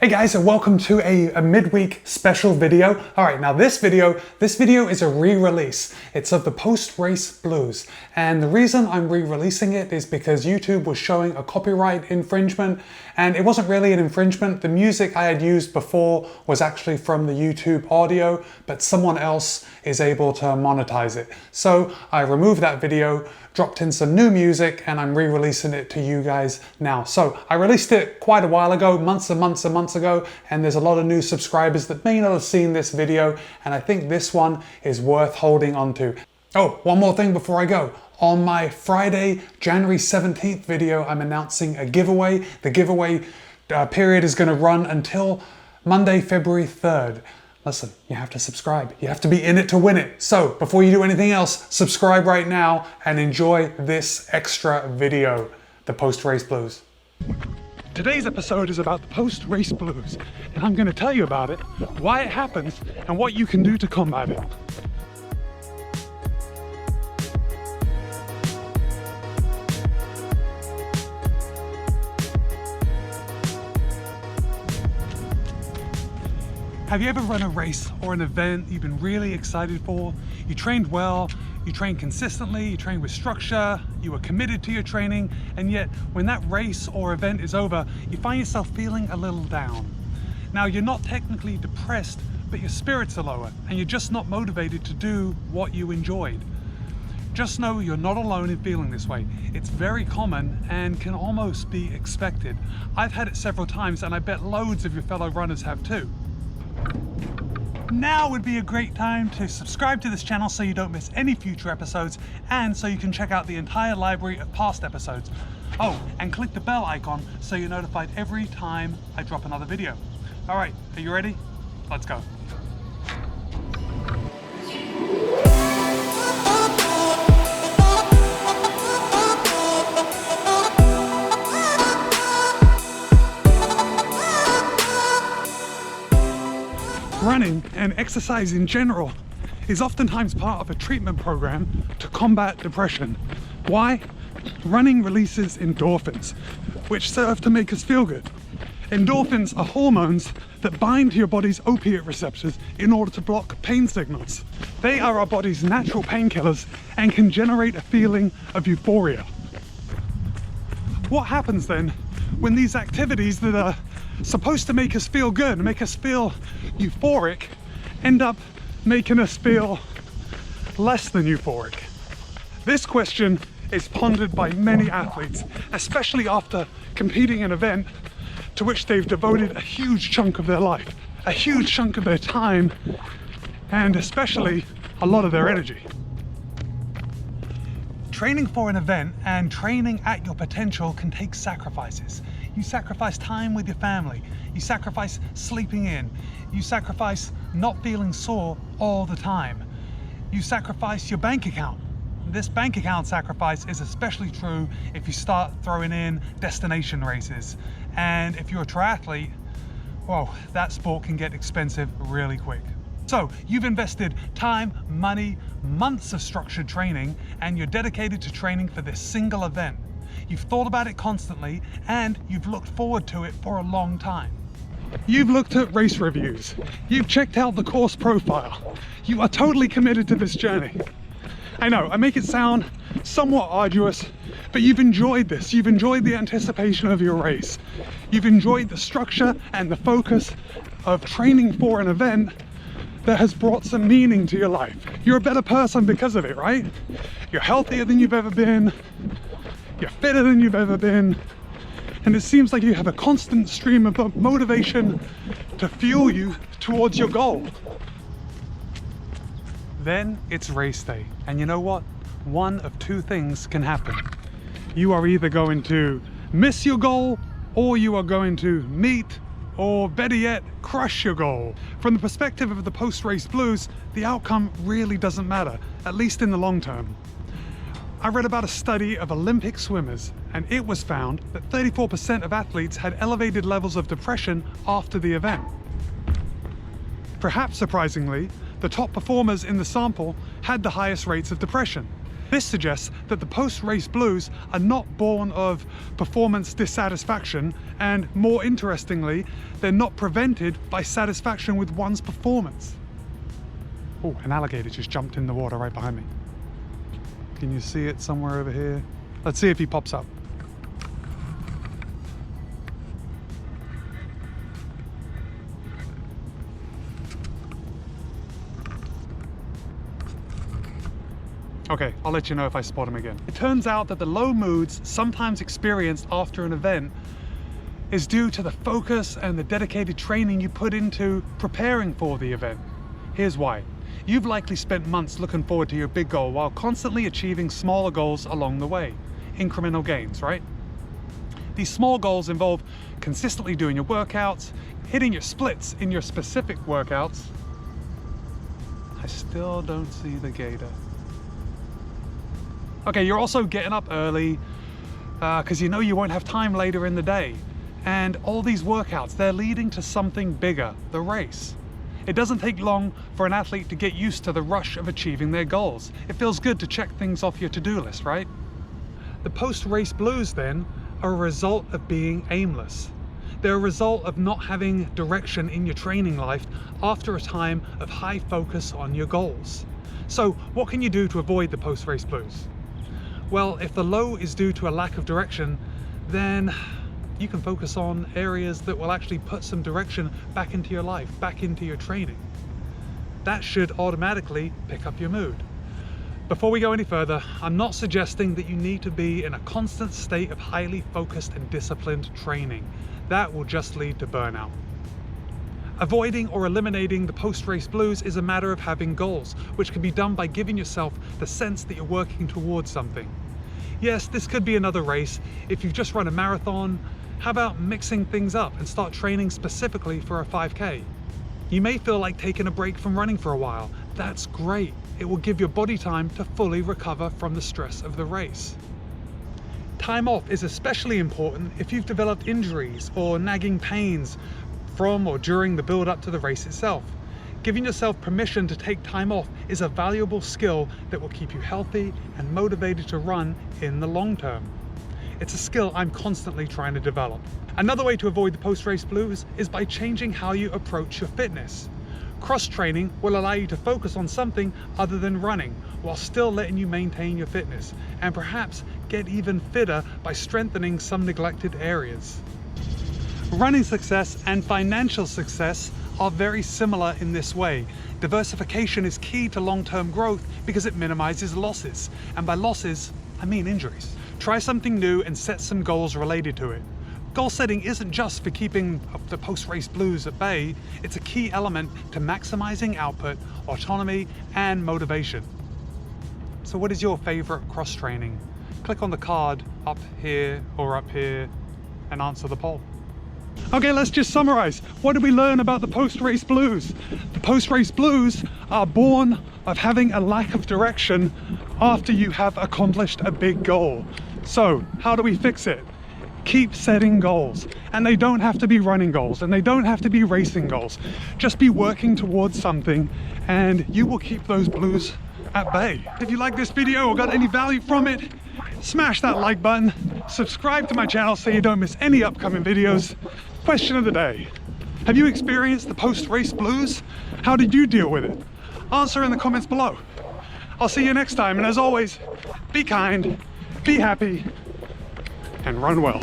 Hey guys, and welcome to a midweek special video. All right, now this video is a re-release. It's of the post-race blues. And the reason I'm re-releasing it is because YouTube was showing a copyright infringement, and it wasn't really an infringement. The music I had used before was actually from the YouTube audio, but someone else is able to monetize it. So I removed that video, dropped in some new music, and I'm re-releasing it to you guys now. So I released it quite a while ago, months and months and months ago, and there's a lot of new subscribers that may not have seen this video, and I think this one is worth holding on to. Oh, one more thing before I go. On my Friday, January 17th video, I'm announcing a giveaway. The giveaway period is going to run until Monday, February 3rd. Listen, you have to subscribe. You have to be in it to win it. So before you do anything else, subscribe right now and enjoy this extra video, the post-race blues. Today's episode is about the post-race blues, and I'm going to tell you about it, why it happens, and what you can do to combat it. Have you ever run a race or an event you've been really excited for? You trained well, you trained consistently, you trained with structure, you were committed to your training, and yet when that race or event is over, you find yourself feeling a little down. Now, you're not technically depressed, but your spirits are lower and you're just not motivated to do what you enjoyed. Just know you're not alone in feeling this way. It's very common and can almost be expected. I've had it several times, and I bet loads of your fellow runners have too. Now would be a great time to subscribe to this channel so you don't miss any future episodes, and so you can check out the entire library of past episodes. Oh, and click the bell icon so you're notified every time I drop another video. All right, are you ready? Let's go. Running and exercise in general is oftentimes part of a treatment program to combat depression. Why? Running releases endorphins, which serve to make us feel good. Endorphins are hormones that bind to your body's opiate receptors in order to block pain signals. They are our body's natural painkillers and can generate a feeling of euphoria. What happens then when these activities that are supposed to make us feel good, make us feel euphoric, end up making us feel less than euphoric? This question is pondered by many athletes, especially after competing in an event to which they've devoted a huge chunk of their life, a huge chunk of their time, and especially a lot of their energy. Training for an event and training at your potential can take sacrifices. You sacrifice time with your family, you sacrifice sleeping in, you sacrifice not feeling sore all the time, you sacrifice your bank account. This bank account sacrifice is especially true if you start throwing in destination races. And if you're a triathlete, whoa, that sport can get expensive really quick. So you've invested time, money, months of structured training, and you're dedicated to training for this single event. You've thought about it constantly, and you've looked forward to it for a long time. You've looked at race reviews. You've checked out the course profile. You are totally committed to this journey. I know, I make it sound somewhat arduous, but you've enjoyed this. You've enjoyed the anticipation of your race. You've enjoyed the structure and the focus of training for an event that has brought some meaning to your life. You're a better person because of it, right? You're healthier than you've ever been. You're fitter than you've ever been. And it seems like you have a constant stream of motivation to fuel you towards your goal. Then it's race day. And you know what? One of two things can happen. You are either going to miss your goal, or you are going to meet, or better yet, crush your goal. From the perspective of the post-race blues, the outcome really doesn't matter, at least in the long term. I read about a study of Olympic swimmers, and it was found that 34% of athletes had elevated levels of depression after the event. Perhaps surprisingly, the top performers in the sample had the highest rates of depression. This suggests that the post-race blues are not born of performance dissatisfaction, and more interestingly, they're not prevented by satisfaction with one's performance. Oh, an alligator just jumped in the water right behind me. Can you see it somewhere over here? Let's see if he pops up. Okay, I'll let you know if I spot him again. It turns out that the low moods sometimes experienced after an event is due to the focus and the dedicated training you put into preparing for the event. Here's why. You've likely spent months looking forward to your big goal while constantly achieving smaller goals along the way. Incremental gains, right? These small goals involve consistently doing your workouts, hitting your splits in your specific workouts. I still don't see the gator. Okay, you're also getting up early because you know you won't have time later in the day. And all these workouts, they're leading to something bigger, the race. It doesn't take long for an athlete to get used to the rush of achieving their goals. It feels good to check things off your to-do list, right? The post-race blues then are a result of being aimless. They're a result of not having direction in your training life after a time of high focus on your goals. So what can you do to avoid the post-race blues? Well, if the low is due to a lack of direction, then you can focus on areas that will actually put some direction back into your life, back into your training. That should automatically pick up your mood. Before we go any further, I'm not suggesting that you need to be in a constant state of highly focused and disciplined training. That will just lead to burnout. Avoiding or eliminating the post-race blues is a matter of having goals, which can be done by giving yourself the sense that you're working towards something. Yes, this could be another race. If you've just run a marathon, how about mixing things up and start training specifically for a 5K? You may feel like taking a break from running for a while. That's great. It will give your body time to fully recover from the stress of the race. Time off is especially important if you've developed injuries or nagging pains from or during the build up to the race itself. Giving yourself permission to take time off is a valuable skill that will keep you healthy and motivated to run in the long term. It's a skill I'm constantly trying to develop. Another way to avoid the post-race blues is by changing how you approach your fitness. Cross-training will allow you to focus on something other than running, while still letting you maintain your fitness, and perhaps get even fitter by strengthening some neglected areas. Running success and financial success are very similar in this way. Diversification is key to long-term growth because it minimizes losses, and by losses, I mean injuries. Try something new and set some goals related to it. Goal setting isn't just for keeping the post-race blues at bay, it's a key element to maximizing output, autonomy, and motivation. So what is your favorite cross-training? Click on the card up here or up here and answer the poll. Okay, let's just summarize. What did we learn about the post-race blues? The post-race blues are born of having a lack of direction after you have accomplished a big goal. So how do we fix it? Keep setting goals, and they don't have to be running goals, and they don't have to be racing goals. Just be working towards something and you will keep those blues at bay. If you like this video or got any value from it, smash that like button, subscribe to my channel so you don't miss any upcoming videos. Question of the day: have you experienced the post-race blues? How did you deal with it? Answer in the comments below. I'll see you next time, and as always, be kind, be happy, and run well.